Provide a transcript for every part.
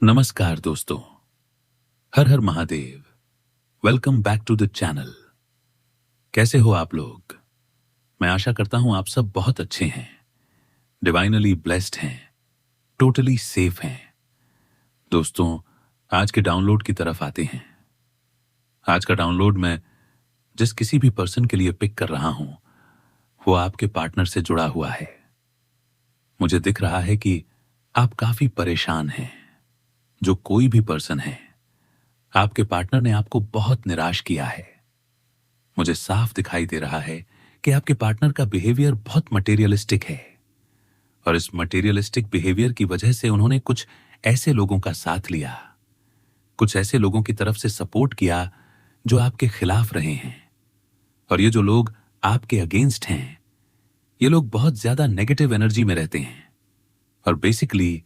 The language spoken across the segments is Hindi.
नमस्कार दोस्तों। हर हर Mahadev. Welcome back to the channel. कैसे हो आप लोग? मैं आशा करता हूं आप सब बहुत अच्छे हैं, डिवाइनली ब्लेस्ड हैं, टोटली सेफ हैं। दोस्तों, आज के डाउनलोड की तरफ आते हैं। आज का डाउनलोड मैं जिस किसी भी पर्सन के लिए पिक कर रहा हूं, वो आपके पार्टनर से जुड़ा हुआ है। मुझे दिख रहा है कि आप काफी परेशान हैं। जो कोई भी पर्सन है, आपके पार्टनर ने आपको बहुत निराश किया है। मुझे साफ दिखाई दे रहा है कि आपके पार्टनर का बिहेवियर बहुत मटेरियलिस्टिक है, और इस मटेरियलिस्टिक बिहेवियर की वजह से उन्होंने कुछ ऐसे लोगों का साथ लिया, कुछ ऐसे लोगों की तरफ से सपोर्ट किया जो आपके खिलाफ रहे हैं। और ये जो लोग आपके अगेंस्ट हैं, ये लोग बहुत ज्यादा नेगेटिव एनर्जी में रहते हैं, और बेसिकली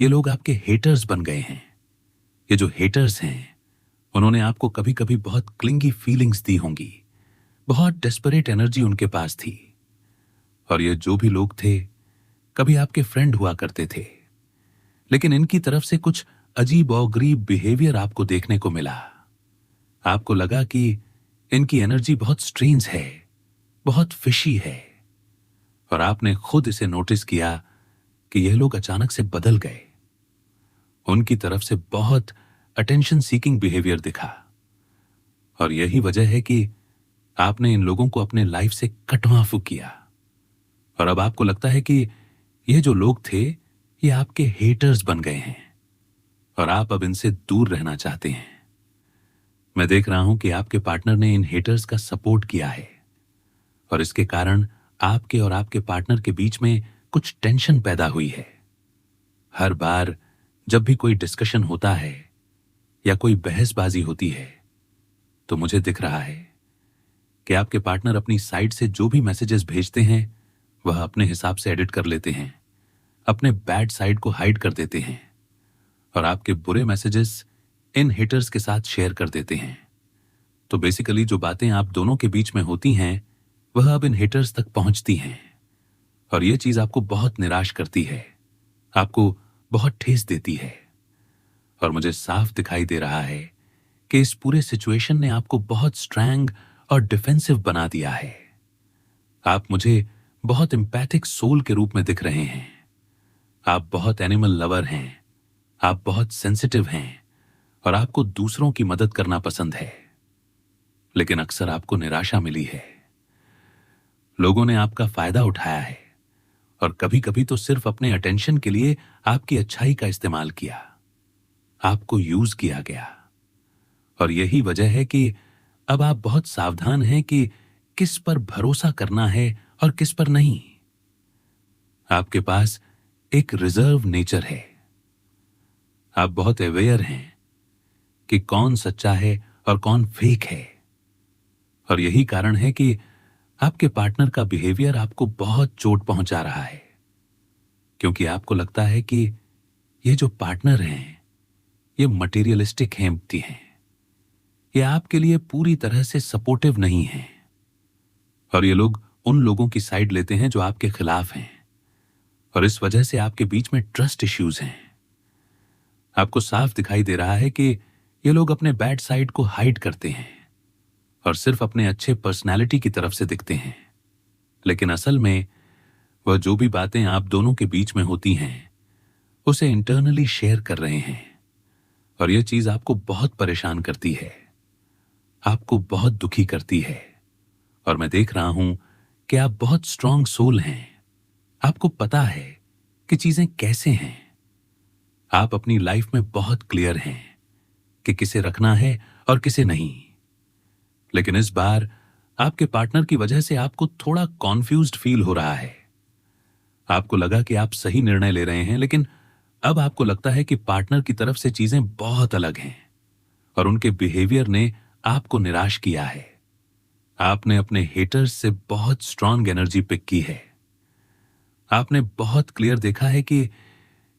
ये लोग आपके हेटर्स बन गए हैं। ये जो हेटर्स हैं, उन्होंने आपको कभी कभी बहुत क्लिंगी फीलिंग्स दी होंगी, बहुत डेस्परेट एनर्जी उनके पास थी। और ये जो भी लोग थे, कभी आपके फ्रेंड हुआ करते थे, लेकिन इनकी तरफ से कुछ अजीब और गरीब बिहेवियर आपको देखने को मिला। आपको लगा कि इनकी एनर्जी बहुत स्ट्रेंज है, बहुत फिशी है, और आपने खुद इसे नोटिस किया कि यह लोग अचानक से बदल गए। उनकी तरफ से बहुत अटेंशन सीकिंग बिहेवियर दिखा, और यही वजह है कि आपने इन लोगों को अपने लाइफ से कट ऑफ किया। और अब आपको लगता है कि ये जो लोग थे, ये आपके हेटर्स बन गए हैं, और आप अब इनसे दूर रहना चाहते हैं। मैं देख रहा हूं कि आपके पार्टनर ने इन हेटर्स का सपोर्ट किया है, और इसके कारण आपके और आपके पार्टनर के बीच में कुछ टेंशन पैदा हुई है। हर बार जब भी कोई डिस्कशन होता है या कोई बहसबाजी होती है, तो मुझे दिख रहा है कि आपके पार्टनर अपनी साइड से जो भी मैसेजेस भेजते हैं, वह अपने हिसाब से एडिट कर लेते हैं, अपने बैड साइड को हाइड कर देते हैं, और आपके बुरे मैसेजेस इन हेटर्स के साथ शेयर कर देते हैं। तो बेसिकली जो बातें आप दोनों के बीच में होती हैं, वह अब इन हेटर्स तक पहुंचती हैं, और यह चीज आपको बहुत निराश करती है, आपको बहुत ठेस देती है। और मुझे साफ दिखाई दे रहा है कि इस पूरे सिचुएशन ने आपको बहुत स्ट्रैंग और डिफेंसिव बना दिया है। आप मुझे बहुत एम्पैथिक सोल के रूप में दिख रहे हैं। आप बहुत एनिमल लवर हैं, आप बहुत सेंसिटिव हैं, और आपको दूसरों की मदद करना पसंद है। लेकिन अक्सर आपको निराशा मिली है। लोगों ने आपका फायदा उठाया है, और कभी कभी तो सिर्फ अपने अटेंशन के लिए आपकी अच्छाई का इस्तेमाल किया। आपको यूज किया गया, और यही वजह है कि अब आप बहुत सावधान हैं कि किस पर भरोसा करना है और किस पर नहीं। आपके पास एक रिजर्व नेचर है। आप बहुत अवेयर हैं कि कौन सच्चा है और कौन फेक है, और यही कारण है कि आपके पार्टनर का बिहेवियर आपको बहुत चोट पहुंचा रहा है, क्योंकि आपको लगता है कि ये जो पार्टनर हैं, ये मटेरियलिस्टिक हेम्प्टी हैं, ये आपके लिए पूरी तरह से सपोर्टिव नहीं हैं, और ये लोग उन लोगों की साइड लेते हैं जो आपके खिलाफ हैं, और इस वजह से आपके बीच में ट्रस्ट इश्यूज हैं। आपको साफ दिखाई दे रहा है कि ये लोग अपने बैड साइड को हाइड करते हैं, और सिर्फ अपने अच्छे पर्सनालिटी की तरफ से दिखते हैं, लेकिन असल में वह जो भी बातें आप दोनों के बीच में होती हैं, उसे इंटरनली शेयर कर रहे हैं, और यह चीज आपको बहुत परेशान करती है, आपको बहुत दुखी करती है। और मैं देख रहा हूं कि आप बहुत स्ट्रांग सोल हैं। आपको पता है कि चीजें कैसे हैं। आप अपनी लाइफ में बहुत क्लियर हैं कि किसे रखना है और किसे नहीं। लेकिन इस बार आपके पार्टनर की वजह से आपको थोड़ा कॉन्फ्यूज्ड फील हो रहा है। आपको लगा कि आप सही निर्णय ले रहे हैं, लेकिन अब आपको लगता है कि पार्टनर की तरफ से चीजें बहुत अलग हैं, और उनके बिहेवियर ने आपको निराश किया है। आपने अपने हेटर्स से बहुत स्ट्रांग एनर्जी पिक की है। आपने बहुत क्लियर देखा है कि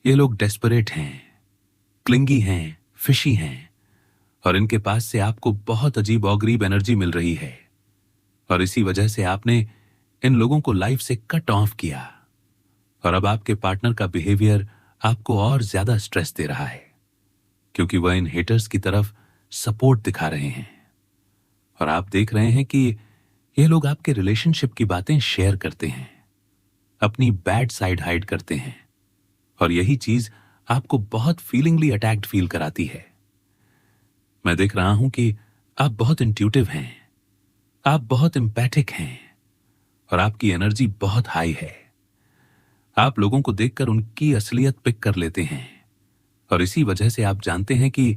ये लोग डेस्परेट हैं, क्लिंगी हैं, फिशी हैं, और इनके पास से आपको बहुत अजीब और गरीब एनर्जी मिल रही है, और इसी वजह से आपने इन लोगों को लाइफ से कट ऑफ किया। और अब आपके पार्टनर का बिहेवियर आपको और ज्यादा स्ट्रेस दे रहा है। क्योंकि वह इन हेटर्स की तरफ सपोर्ट दिखा रहे हैं और आप देख रहे हैं कि ये लोग आपके रिलेशनशिप की बातें शेयर करते हैं, अपनी बैड साइड हाइड करते हैं और यही चीज आपको बहुत फीलिंगली अटैक्ड फील कराती है। मैं देख रहा हूं कि आप बहुत इंट्यूटिव हैं, आप बहुत एम्पैथिक हैं और आपकी एनर्जी बहुत हाई है। आप लोगों को देखकर उनकी असलियत पिक कर लेते हैं और इसी वजह से आप जानते हैं कि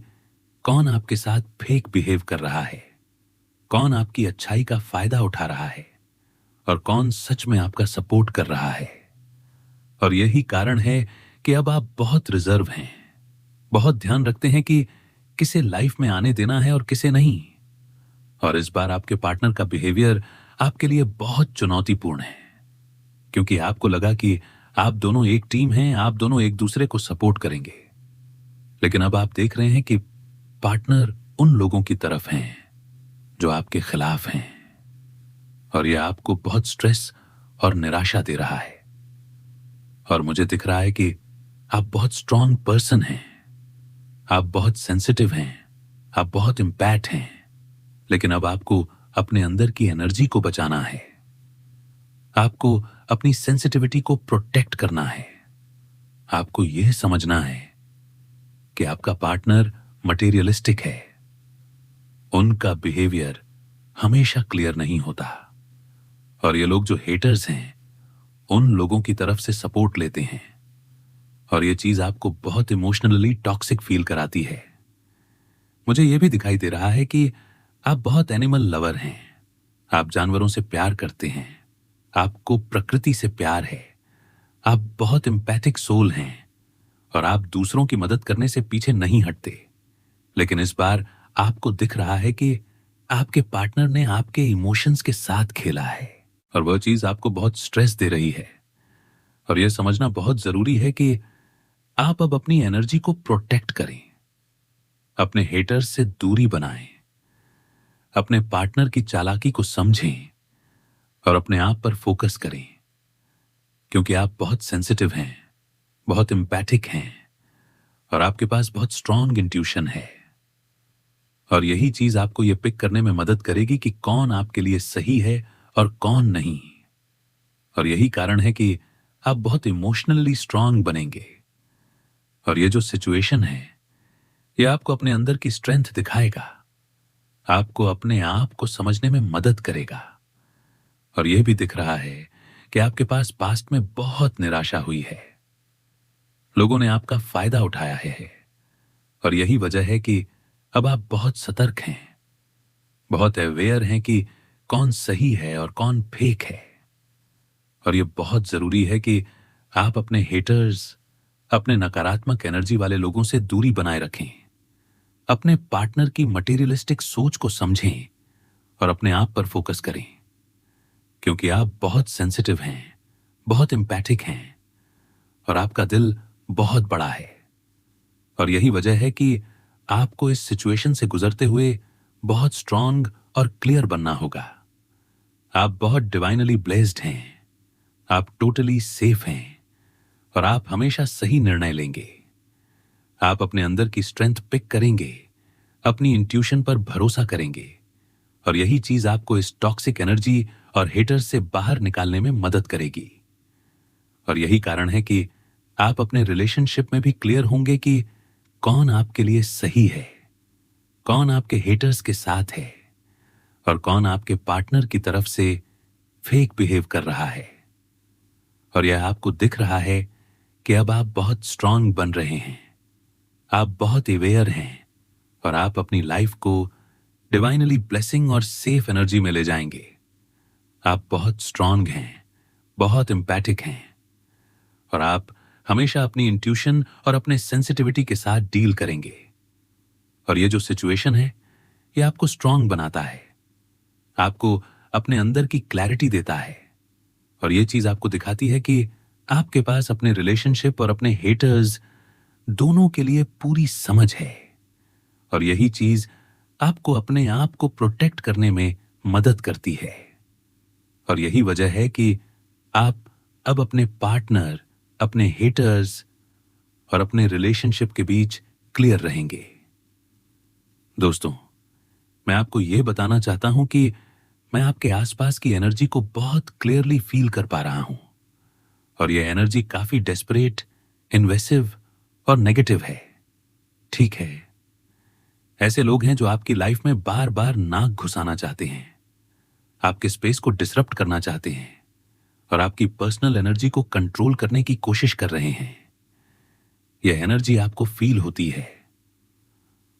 कौन आपके साथ फेक बिहेव कर रहा है, कौन आपकी अच्छाई का फायदा उठा रहा है और कौन सच में आपका सपोर्ट कर रहा है। और यही कारण है कि अब आप बहुत रिजर्व हैं, बहुत ध्यान रखते हैं कि किसे लाइफ में आने देना है और किसे नहीं। और इस बार आपके पार्टनर का बिहेवियर आपके लिए बहुत चुनौतीपूर्ण है, क्योंकि आपको लगा कि आप दोनों एक टीम हैं, आप दोनों एक दूसरे को सपोर्ट करेंगे, लेकिन अब आप देख रहे हैं कि पार्टनर उन लोगों की तरफ हैं जो आपके खिलाफ हैं और यह आपको बहुत स्ट्रेस और निराशा दे रहा है। और मुझे दिख रहा है कि आप बहुत स्ट्रांग पर्सन हैं, आप बहुत सेंसिटिव हैं, आप बहुत इम्पैक्ट हैं, लेकिन अब आपको अपने अंदर की एनर्जी को बचाना है, आपको अपनी सेंसिटिविटी को प्रोटेक्ट करना है। आपको यह समझना है कि आपका पार्टनर मटेरियलिस्टिक है, उनका बिहेवियर हमेशा क्लियर नहीं होता और ये लोग जो हेटर्स हैं उन लोगों की तरफ से सपोर्ट लेते हैं और ये चीज आपको बहुत इमोशनली टॉक्सिक फील कराती है। मुझे यह भी दिखाई दे रहा है कि आप बहुत एनिमल लवर हैं, आप जानवरों से प्यार करते हैं, आपको प्रकृति से प्यार है, आप बहुत एम्पैथिक सोल हैं और आप दूसरों की मदद करने से पीछे नहीं हटते। लेकिन इस बार आपको दिख रहा है कि आपके पार्टनर ने आपके इमोशंस के साथ खेला है और वह चीज आपको बहुत स्ट्रेस दे रही है। और यह समझना बहुत जरूरी है कि आप अब अपनी एनर्जी को प्रोटेक्ट करें, अपने हेटर्स से दूरी बनाएं, अपने पार्टनर की चालाकी को समझें और अपने आप पर फोकस करें, क्योंकि आप बहुत सेंसिटिव हैं, बहुत एम्पैथिक हैं और आपके पास बहुत स्ट्रांग इंट्यूशन है। और यही चीज आपको यह पिक करने में मदद करेगी कि कौन आपके लिए सही है और कौन नहीं। और यही कारण है कि आप बहुत इमोशनली स्ट्रांग बनेंगे और ये जो सिचुएशन है ये आपको अपने अंदर की स्ट्रेंथ दिखाएगा, आपको अपने आप को समझने में मदद करेगा। और यह भी दिख रहा है कि आपके पास पास्ट में बहुत निराशा हुई है, लोगों ने आपका फायदा उठाया है और यही वजह है कि अब आप बहुत सतर्क हैं, बहुत अवेयर हैं कि कौन सही है और कौन फेक है। और यह बहुत जरूरी है कि आप अपने हेटर्स, अपने नकारात्मक एनर्जी वाले लोगों से दूरी बनाए रखें, अपने पार्टनर की मटेरियलिस्टिक सोच को समझें और अपने आप पर फोकस करें, क्योंकि आप बहुत सेंसिटिव हैं, बहुत एम्पैथिक हैं और आपका दिल बहुत बड़ा है। और यही वजह है कि आपको इस सिचुएशन से गुजरते हुए बहुत स्ट्रांग और क्लियर बनना होगा। आप बहुत डिवाइनली ब्लेस्ड हैं, आप टोटली सेफ हैं और आप हमेशा सही निर्णय लेंगे। आप अपने अंदर की स्ट्रेंथ पिक करेंगे, अपनी इंट्यूशन पर भरोसा करेंगे और यही चीज आपको इस टॉक्सिक एनर्जी और हेटर्स से बाहर निकालने में मदद करेगी। और यही कारण है कि आप अपने रिलेशनशिप में भी क्लियर होंगे कि कौन आपके लिए सही है, कौन आपके हेटर्स के साथ है और कौन आपके पार्टनर की तरफ से फेक बिहेव कर रहा है। और यह आपको दिख रहा है कि अब आप बहुत स्ट्रांग बन रहे हैं, आप बहुत अवेयर हैं और आप अपनी लाइफ को डिवाइनली ब्लेसिंग और सेफ एनर्जी में ले जाएंगे। आप बहुत स्ट्रांग हैं, बहुत एम्पैथिक हैं और आप हमेशा अपनी इंट्यूशन और अपने सेंसिटिविटी के साथ डील करेंगे। और ये जो सिचुएशन है ये आपको स्ट्रांग बनाता है, आपको अपने अंदर की क्लैरिटी देता है और ये चीज आपको दिखाती है कि आपके पास अपने रिलेशनशिप और अपने हेटर्स दोनों के लिए पूरी समझ है। और यही चीज आपको अपने आप को प्रोटेक्ट करने में मदद करती है। और यही वजह है कि आप अब अपने पार्टनर, अपने हेटर्स और अपने रिलेशनशिप के बीच क्लियर रहेंगे। दोस्तों, मैं आपको यह बताना चाहता हूं कि मैं आपके आसपास की एनर्जी को बहुत क्लियरली फील कर पा रहा हूं, और यह एनर्जी काफी डेस्परेट, इन्वेसिव और नेगेटिव है। ठीक है, ऐसे लोग हैं जो आपकी लाइफ में बार बार नाक घुसाना चाहते हैं, आपके स्पेस को डिसरप्ट करना चाहते हैं और आपकी पर्सनल एनर्जी को कंट्रोल करने की कोशिश कर रहे हैं। यह एनर्जी आपको फील होती है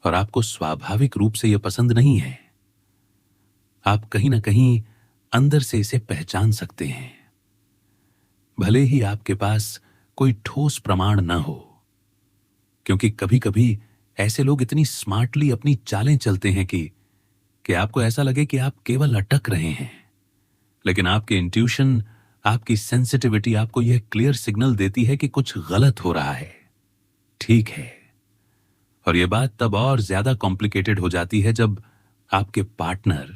और आपको स्वाभाविक रूप से यह पसंद नहीं है। आप कहीं ना कहीं अंदर से इसे पहचान सकते हैं, भले ही आपके पास कोई ठोस प्रमाण न हो, क्योंकि कभी कभी ऐसे लोग इतनी स्मार्टली अपनी चालें चलते हैं कि आपको ऐसा लगे कि आप केवल अटक रहे हैं, लेकिन आपके इंट्यूशन, आपकी सेंसिटिविटी आपको यह क्लियर सिग्नल देती है कि कुछ गलत हो रहा है। ठीक है, और यह बात तब और ज्यादा कॉम्प्लिकेटेड हो जाती है जब आपके पार्टनर,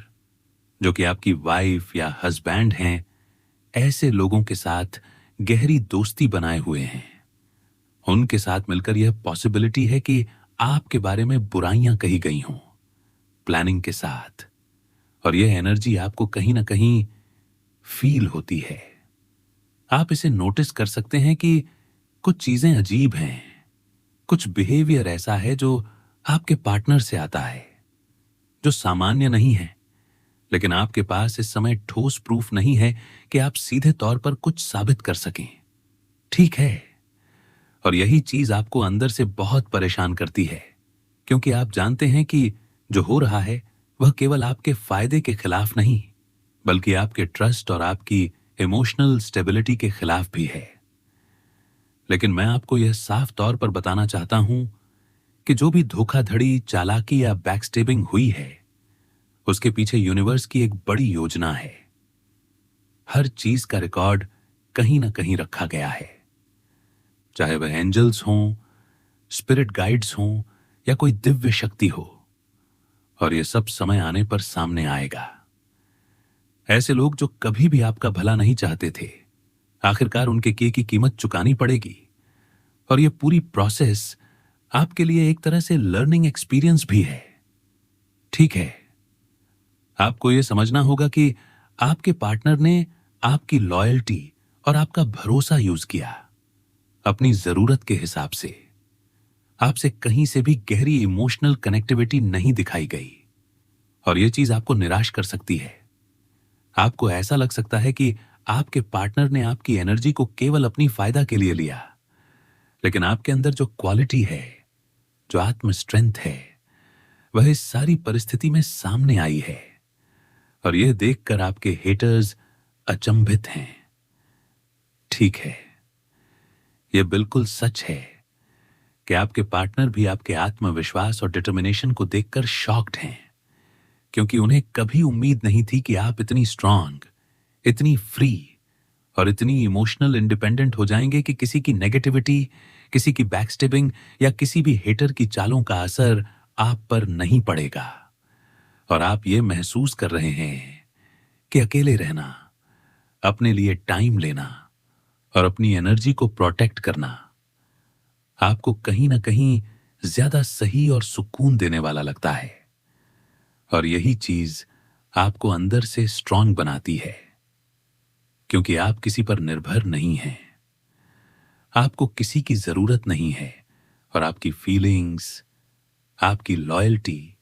जो कि आपकी वाइफ या हस्बैंड हैं, ऐसे लोगों के साथ गहरी दोस्ती बनाए हुए हैं। उनके साथ मिलकर यह पॉसिबिलिटी है कि आपके बारे में बुराइयां कही गई हों, प्लानिंग के साथ, और यह एनर्जी आपको कहीं ना कहीं फील होती है। आप इसे नोटिस कर सकते हैं कि कुछ चीजें अजीब हैं, कुछ बिहेवियर ऐसा है जो आपके पार्टनर से आता है, जो सामान्य नहीं है, लेकिन आपके पास इस समय ठोस प्रूफ नहीं है कि आप सीधे तौर पर कुछ साबित कर सकें। ठीक है, और यही चीज आपको अंदर से बहुत परेशान करती है, क्योंकि आप जानते हैं कि जो हो रहा है वह केवल आपके फायदे के खिलाफ नहीं, बल्कि आपके ट्रस्ट और आपकी इमोशनल स्टेबिलिटी के खिलाफ भी है। लेकिन मैं आपको यह साफ तौर पर बताना चाहता हूं कि जो भी धोखाधड़ी, चालाकी या बैकस्टेबिंग हुई है, उसके पीछे यूनिवर्स की एक बड़ी योजना है। हर चीज का रिकॉर्ड कहीं ना कहीं रखा गया है, चाहे वह एंजल्स हों, स्पिरिट गाइड्स हों या कोई दिव्य शक्ति हो, और यह सब समय आने पर सामने आएगा। ऐसे लोग जो कभी भी आपका भला नहीं चाहते थे, आखिरकार उनके किए की कीमत चुकानी पड़ेगी, और यह पूरी प्रोसेस आपके लिए एक तरह से लर्निंग एक्सपीरियंस भी है। ठीक है, आपको यह समझना होगा कि आपके पार्टनर ने आपकी लॉयल्टी और आपका भरोसा यूज किया, अपनी जरूरत के हिसाब से। आपसे कहीं से भी गहरी इमोशनल कनेक्टिविटी नहीं दिखाई गई, और यह चीज आपको निराश कर सकती है। आपको ऐसा लग सकता है कि आपके पार्टनर ने आपकी एनर्जी को केवल अपनी फायदा के लिए लिया, लेकिन आपके अंदर जो क्वालिटी है, जो आत्म स्ट्रेंथ है, वह इस सारी परिस्थिति में सामने आई है, और यह देखकर आपके हेटर्स अचंभित हैं। ठीक है, यह बिल्कुल सच है कि आपके पार्टनर भी आपके आत्मविश्वास और डिटर्मिनेशन को देखकर शॉक्ड हैं, क्योंकि उन्हें कभी उम्मीद नहीं थी कि आप इतनी स्ट्रांग, इतनी फ्री और इतनी इमोशनल इंडिपेंडेंट हो जाएंगे कि किसी की नेगेटिविटी, किसी की बैकस्टेबिंग या किसी भी हेटर की चालों का असर आप पर नहीं पड़ेगा। और आप ये महसूस कर रहे हैं कि अकेले रहना, अपने लिए टाइम लेना और अपनी एनर्जी को प्रोटेक्ट करना आपको कहीं ना कहीं ज्यादा सही और सुकून देने वाला लगता है, और यही चीज आपको अंदर से स्ट्रांग बनाती है, क्योंकि आप किसी पर निर्भर नहीं हैं, आपको किसी की जरूरत नहीं है, और आपकी फीलिंग्स, आपकी लॉयल्टी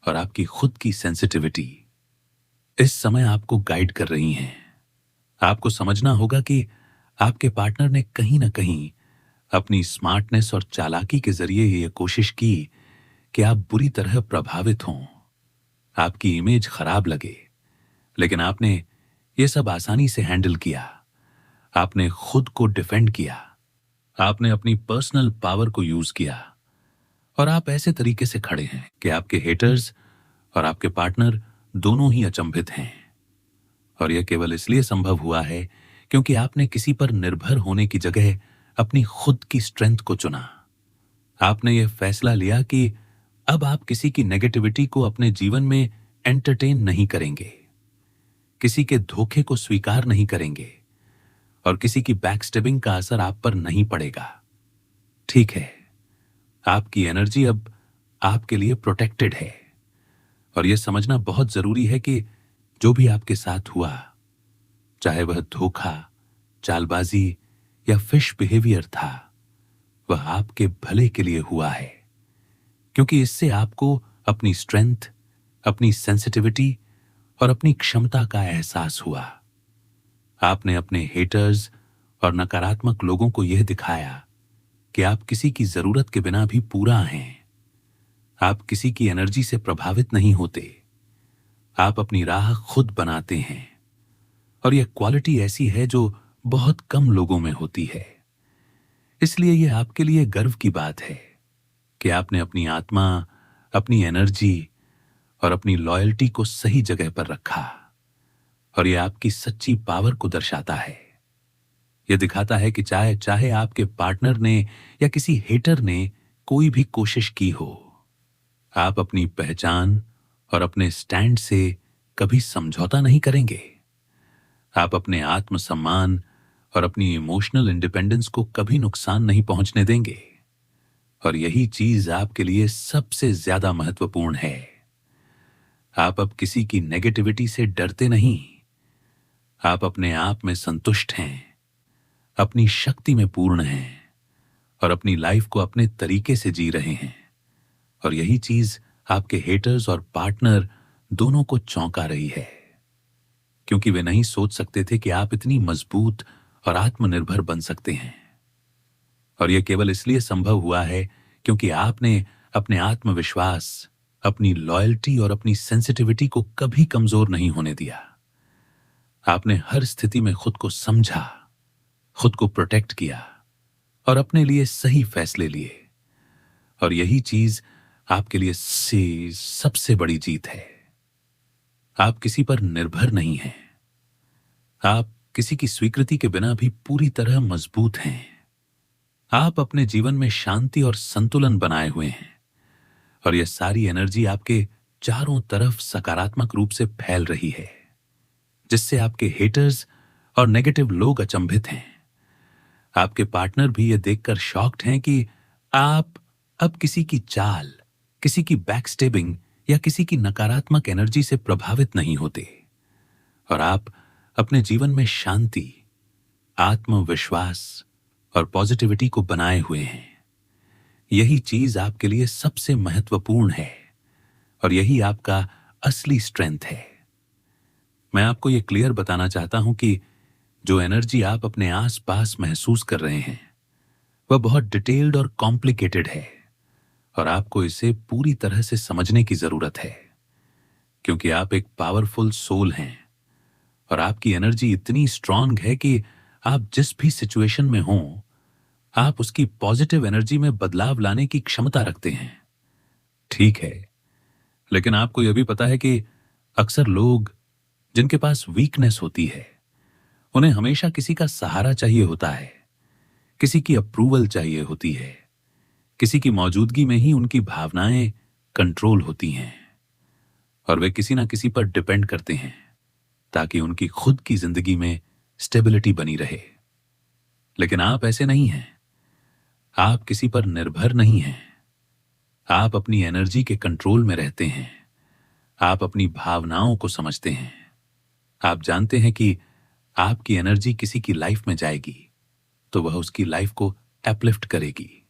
और आपकी खुद की सेंसिटिविटी इस समय आपको गाइड कर रही हैं। आपको समझना होगा कि आपके पार्टनर ने कहीं ना कहीं अपनी स्मार्टनेस और चालाकी के जरिए यह कोशिश की कि आप बुरी तरह प्रभावित हों, आपकी इमेज खराब लगे, लेकिन आपने यह सब आसानी से हैंडल किया। आपने खुद को डिफेंड किया, आपने अपनी पर्सनल पावर को यूज किया, और आप ऐसे तरीके से खड़े हैं कि आपके हेटर्स और आपके पार्टनर दोनों ही अचंभित हैं। और यह केवल इसलिए संभव हुआ है क्योंकि आपने किसी पर निर्भर होने की जगह अपनी खुद की स्ट्रेंथ को चुना। आपने यह फैसला लिया कि अब आप किसी की नेगेटिविटी को अपने जीवन में एंटरटेन नहीं करेंगे, किसी के धोखे को स्वीकार नहीं करेंगे, और किसी की बैकस्टेबिंग का असर आप पर नहीं पड़ेगा। ठीक है, आपकी एनर्जी अब आपके लिए प्रोटेक्टेड है। और यह समझना बहुत जरूरी है कि जो भी आपके साथ हुआ, चाहे वह धोखा, चालबाजी या फिश बिहेवियर था, वह आपके भले के लिए हुआ है। क्योंकि इससे आपको अपनी स्ट्रेंथ, अपनी सेंसिटिविटी और अपनी क्षमता का एहसास हुआ। आपने अपने हेटर्स और नकारात्मक लोगों को यह दिखाया कि आप किसी की जरूरत के बिना भी पूरा हैं। आप किसी की एनर्जी से प्रभावित नहीं होते। आप अपनी राह खुद बनाते हैं। और यह क्वालिटी ऐसी है जो बहुत कम लोगों में होती है। इसलिए यह आपके लिए गर्व की बात है कि आपने अपनी आत्मा, अपनी एनर्जी और अपनी लॉयल्टी को सही जगह पर रखा। और यह आपकी सच्ची पावर को दर्शाता है। यह दिखाता है कि चाहे चाहे आपके पार्टनर ने या किसी हेटर ने कोई भी कोशिश की हो, आप अपनी पहचान और अपने स्टैंड से कभी समझौता नहीं करेंगे। आप अपने आत्मसम्मान और अपनी इमोशनल इंडिपेंडेंस को कभी नुकसान नहीं पहुंचने देंगे। और यही चीज आपके लिए सबसे ज्यादा महत्वपूर्ण है। आप अब किसी की नेगेटिविटी से डरते नहीं। आप अपने आप में संतुष्ट हैं, अपनी शक्ति में पूर्ण हैं और अपनी लाइफ को अपने तरीके से जी रहे हैं। और यही चीज आपके हेटर्स और पार्टनर दोनों को चौंका रही है, क्योंकि वे नहीं सोच सकते थे कि आप इतनी मजबूत और आत्मनिर्भर बन सकते हैं। और यह केवल इसलिए संभव हुआ है क्योंकि आपने अपने आत्मविश्वास, अपनी लॉयल्टी और अपनी सेंसिटिविटी को कभी कमजोर नहीं होने दिया। आपने हर स्थिति में खुद को समझा, खुद को प्रोटेक्ट किया और अपने लिए सही फैसले लिए। और यही चीज आपके लिए सबसे बड़ी जीत है। आप किसी पर निर्भर नहीं हैं। आप किसी की स्वीकृति के बिना भी पूरी तरह मजबूत हैं। आप अपने जीवन में शांति और संतुलन बनाए हुए हैं। और यह सारी एनर्जी आपके चारों तरफ सकारात्मक रूप से फैल रही है, जिससे आपके हेटर्स और नेगेटिव लोग अचंभित हैं। आपके पार्टनर भी यह देखकर शॉक्ड हैं कि आप अब किसी की चाल, किसी की बैकस्टेबिंग या किसी की नकारात्मक एनर्जी से प्रभावित नहीं होते। और आप अपने जीवन में शांति, आत्मविश्वास और पॉजिटिविटी को बनाए हुए हैं। यही चीज आपके लिए सबसे महत्वपूर्ण है और यही आपका असली स्ट्रेंथ है। मैं आपको यह क्लियर बताना चाहता हूं कि जो एनर्जी आप अपने आसपास महसूस कर रहे हैं, वह बहुत डिटेल्ड और कॉम्प्लिकेटेड है। और आपको इसे पूरी तरह से समझने की जरूरत है, क्योंकि आप एक पावरफुल सोल हैं और आपकी एनर्जी इतनी स्ट्रांग है कि आप जिस भी सिचुएशन में हों, आप उसकी पॉजिटिव एनर्जी में बदलाव लाने की क्षमता रखते हैं। ठीक है, लेकिन आपको यह भी पता है कि अक्सर लोग जिनके पास वीकनेस होती है, उन्हें हमेशा किसी का सहारा चाहिए होता है, किसी की अप्रूवल चाहिए होती है, किसी की मौजूदगी में ही उनकी भावनाएं कंट्रोल होती हैं और वे किसी ना किसी पर डिपेंड करते हैं ताकि उनकी खुद की जिंदगी में स्टेबिलिटी बनी रहे। लेकिन आप ऐसे नहीं हैं। आप किसी पर निर्भर नहीं हैं। आप अपनी एनर्जी के कंट्रोल में रहते हैं। आप अपनी भावनाओं को समझते हैं। आप जानते हैं कि आपकी एनर्जी किसी की लाइफ में जाएगी तो वह उसकी लाइफ को अपलिफ्ट करेगी,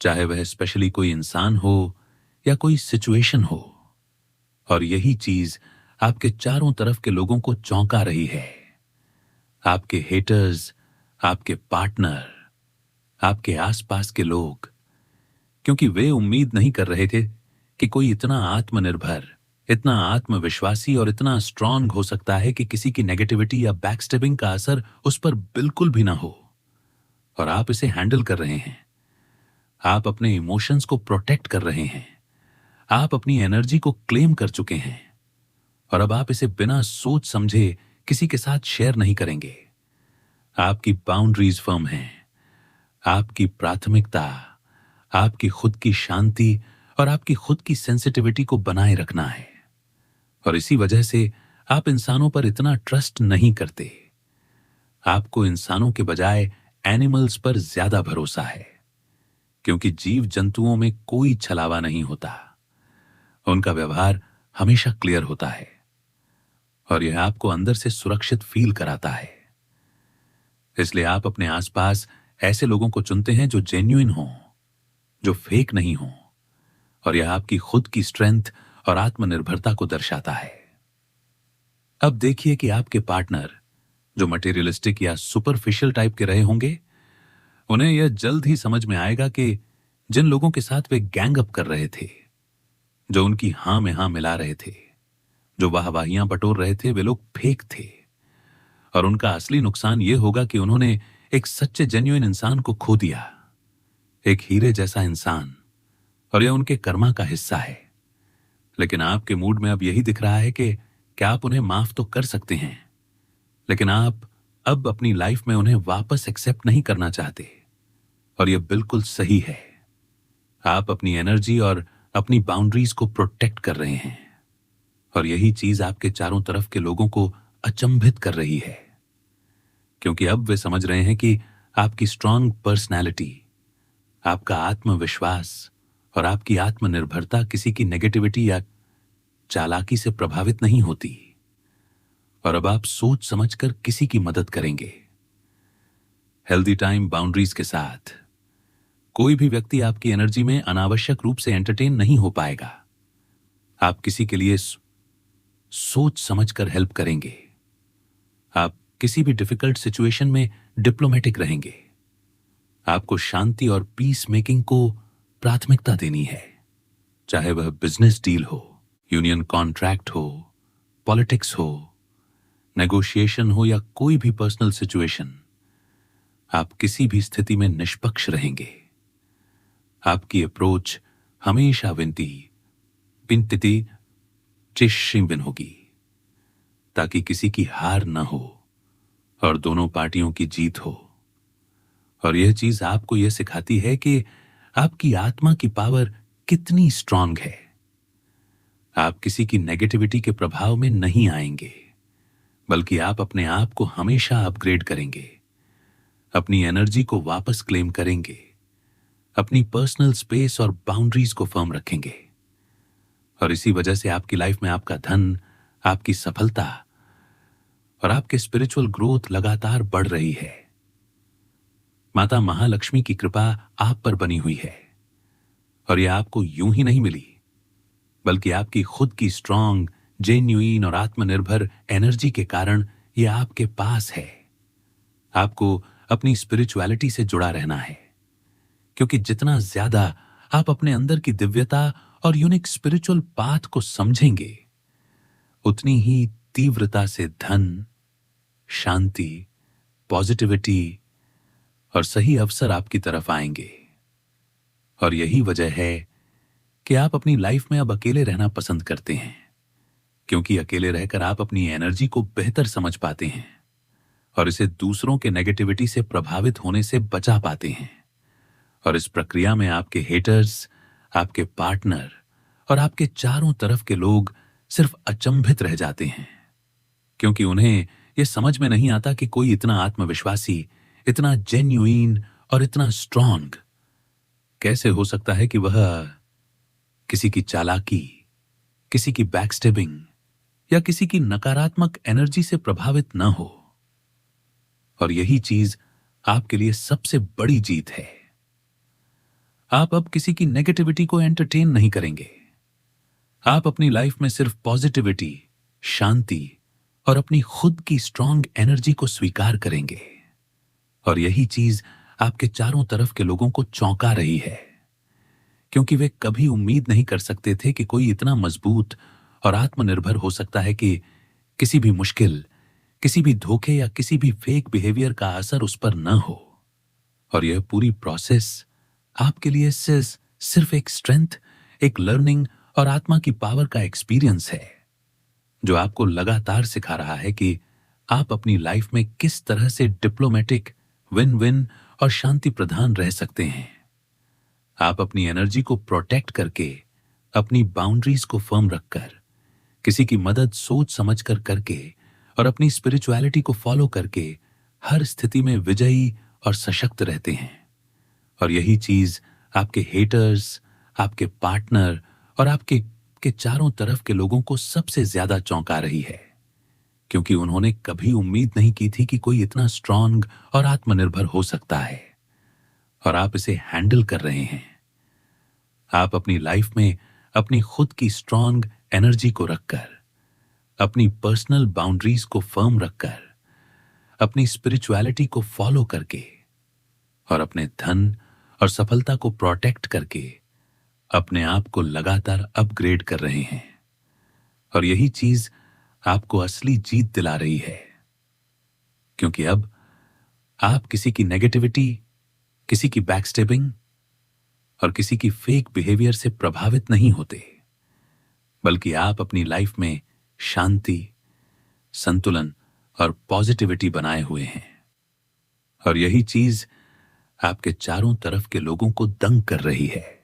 चाहे वह स्पेशली कोई इंसान हो या कोई सिचुएशन हो। और यही चीज आपके चारों तरफ के लोगों को चौंका रही है। आपके हेटर्स, आपके पार्टनर, आपके आसपास के लोग, क्योंकि वे उम्मीद नहीं कर रहे थे कि कोई इतना आत्मनिर्भर, इतना आत्मविश्वासी और इतना स्ट्रांग हो सकता है कि किसी की नेगेटिविटी या बैकस्टेबिंग का असर उस पर बिल्कुल भी ना हो। और आप इसे हैंडल कर रहे हैं। आप अपने इमोशंस को प्रोटेक्ट कर रहे हैं। आप अपनी एनर्जी को क्लेम कर चुके हैं और अब आप इसे बिना सोच समझे किसी के साथ शेयर नहीं करेंगे। आपकी बाउंड्रीज फर्म हैं। आपकी प्राथमिकता आपकी खुद की शांति और आपकी खुद की सेंसिटिविटी को बनाए रखना है। और इसी वजह से आप इंसानों पर इतना ट्रस्ट नहीं करते। आपको इंसानों के बजाय एनिमल्स पर ज्यादा भरोसा है, क्योंकि जीव जंतुओं में कोई छलावा नहीं होता। उनका व्यवहार हमेशा क्लियर होता है और यह आपको अंदर से सुरक्षित फील कराता है। इसलिए आप अपने आसपास ऐसे लोगों को चुनते हैं जो जेन्युइन हों, जो फेक नहीं हों, और यह आपकी खुद की स्ट्रेंथ और आत्मनिर्भरता को दर्शाता है। अब देखिए कि आपके पार्टनर जो मटेरियलिस्टिक या सुपरफिशियल टाइप के रहे होंगे, उन्हें यह जल्द ही समझ में आएगा कि जिन लोगों के साथ वे गैंग अप कर रहे थे, जो उनकी हां में हां मिला रहे थे, जो वाहवाहियां बटोर रहे थे, वे लोग फेक थे। और उनका असली नुकसान यह होगा कि उन्होंने एक सच्चे जेन्युइन इंसान को खो दिया, एक हीरे जैसा इंसान, और यह उनके कर्मा का हिस्सा है। लेकिन आपके मूड में अब यही दिख रहा है कि क्या आप उन्हें माफ तो कर सकते हैं, लेकिन आप अब अपनी लाइफ में उन्हें वापस एक्सेप्ट नहीं करना चाहते। और यह बिल्कुल सही है। आप अपनी एनर्जी और अपनी बाउंड्रीज को प्रोटेक्ट कर रहे हैं, और यही चीज आपके चारों तरफ के लोगों को अचंभित कर रही है, क्योंकि अब वे समझ रहे हैं कि आपकी स्ट्रांग पर्सनैलिटी, आपका आत्मविश्वास और आपकी आत्मनिर्भरता किसी की नेगेटिविटी या चालाकी से प्रभावित नहीं होती। और अब आप सोच समझकर किसी की मदद करेंगे। हेल्दी टाइम बाउंड्रीज के साथ कोई भी व्यक्ति आपकी एनर्जी में अनावश्यक रूप से एंटरटेन नहीं हो पाएगा। आप किसी के लिए सोच समझकर हेल्प करेंगे। आप किसी भी डिफिकल्ट सिचुएशन में डिप्लोमेटिक रहेंगे। आपको शांति और पीस मेकिंग को प्राथमिकता देनी है, चाहे वह बिजनेस डील हो, यूनियन कॉन्ट्रैक्ट हो, पॉलिटिक्स हो, नेगोशिएशन हो या कोई भी पर्सनल सिचुएशन। आप किसी भी स्थिति में निष्पक्ष रहेंगे। आपकी अप्रोच हमेशा विनती चिश्रिंबिन होगी, ताकि किसी की हार न हो और दोनों पार्टियों की जीत हो। और यह चीज आपको यह सिखाती है कि आपकी आत्मा की पावर कितनी स्ट्रांग है। आप किसी की नेगेटिविटी के प्रभाव में नहीं आएंगे, बल्कि आप अपने आप को हमेशा अपग्रेड करेंगे, अपनी एनर्जी को वापस क्लेम करेंगे, अपनी पर्सनल स्पेस और बाउंड्रीज को फर्म रखेंगे। और इसी वजह से आपकी लाइफ में आपका धन, आपकी सफलता और आपके स्पिरिचुअल ग्रोथ लगातार बढ़ रही है। माता महालक्ष्मी की कृपा आप पर बनी हुई है, और यह आपको यूं ही नहीं मिली, बल्कि आपकी खुद की स्ट्रांग, जेन्युइन और आत्मनिर्भर एनर्जी के कारण यह आपके पास है। आपको अपनी स्पिरिचुअलिटी से जुड़ा रहना है, क्योंकि जितना ज्यादा आप अपने अंदर की दिव्यता और यूनिक स्पिरिचुअल पाथ को समझेंगे, उतनी ही तीव्रता से धन, शांति, पॉजिटिविटी और सही अवसर आपकी तरफ आएंगे। और यही वजह है कि आप अपनी लाइफ में अब अकेले रहना पसंद करते हैं, क्योंकि अकेले रहकर आप अपनी एनर्जी को बेहतर समझ पाते हैं और इसे दूसरों के नेगेटिविटी से प्रभावित होने से बचा पाते हैं। और इस प्रक्रिया में आपके हेटर्स, आपके पार्टनर और आपके चारों तरफ के लोग सिर्फ अचंभित रह जाते हैं, क्योंकि उन्हें यह समझ में नहीं आता कि कोई इतना आत्मविश्वासी, इतना जेन्युइन और इतना स्ट्रांग कैसे हो सकता है कि वह किसी की चालाकी, किसी की बैकस्टेबिंग या किसी की नकारात्मक एनर्जी से प्रभावित न हो। और यही चीज आपके लिए सबसे बड़ी जीत है। आप अब किसी की नेगेटिविटी को एंटरटेन नहीं करेंगे। आप अपनी लाइफ में सिर्फ पॉजिटिविटी, शांति और अपनी खुद की स्ट्रांग एनर्जी को स्वीकार करेंगे। और यही चीज आपके चारों तरफ के लोगों को चौंका रही है, क्योंकि वे कभी उम्मीद नहीं कर सकते थे कि कोई इतना मजबूत और आत्मनिर्भर हो सकता है कि किसी भी मुश्किल, किसी भी धोखे या किसी भी फेक बिहेवियर का असर उस पर न हो। और यह पूरी प्रोसेस आपके लिए सिर्फ एक स्ट्रेंथ, एक लर्निंग और आत्मा की पावर का एक्सपीरियंस है, जो आपको लगातार सिखा रहा है कि आप अपनी लाइफ में किस तरह से डिप्लोमेटिक, विन विन और शांति प्रधान रह सकते हैं। आप अपनी एनर्जी को प्रोटेक्ट करके, अपनी बाउंड्रीज को फर्म रखकर, किसी की मदद सोच समझकर करके और अपनी स्पिरिचुअलिटी को फॉलो करके हर स्थिति में विजयी और सशक्त रहते हैं। और यही चीज आपके हेटर्स, आपके पार्टनर और आपके के चारों तरफ के लोगों को सबसे ज्यादा चौंका रही है, क्योंकि उन्होंने कभी उम्मीद नहीं की थी कि कोई इतना स्ट्रांग और आत्मनिर्भर हो सकता है। और आप इसे हैंडल कर रहे हैं। आप अपनी लाइफ में अपनी खुद की स्ट्रांग एनर्जी को रखकर, अपनी पर्सनल बाउंड्रीज को फर्म रखकर, अपनी स्पिरिचुअलिटी को फॉलो करके और अपने धन और सफलता को प्रोटेक्ट करके अपने आप को लगातार अपग्रेड कर रहे हैं। और यही चीज आपको असली जीत दिला रही है, क्योंकि अब आप किसी की नेगेटिविटी, किसी की बैकस्टेबिंग और किसी की फेक बिहेवियर से प्रभावित नहीं होते, बल्कि आप अपनी लाइफ में शांति, संतुलन और पॉजिटिविटी बनाए हुए हैं। और यही चीज आपके चारों तरफ के लोगों को दंग कर रही है।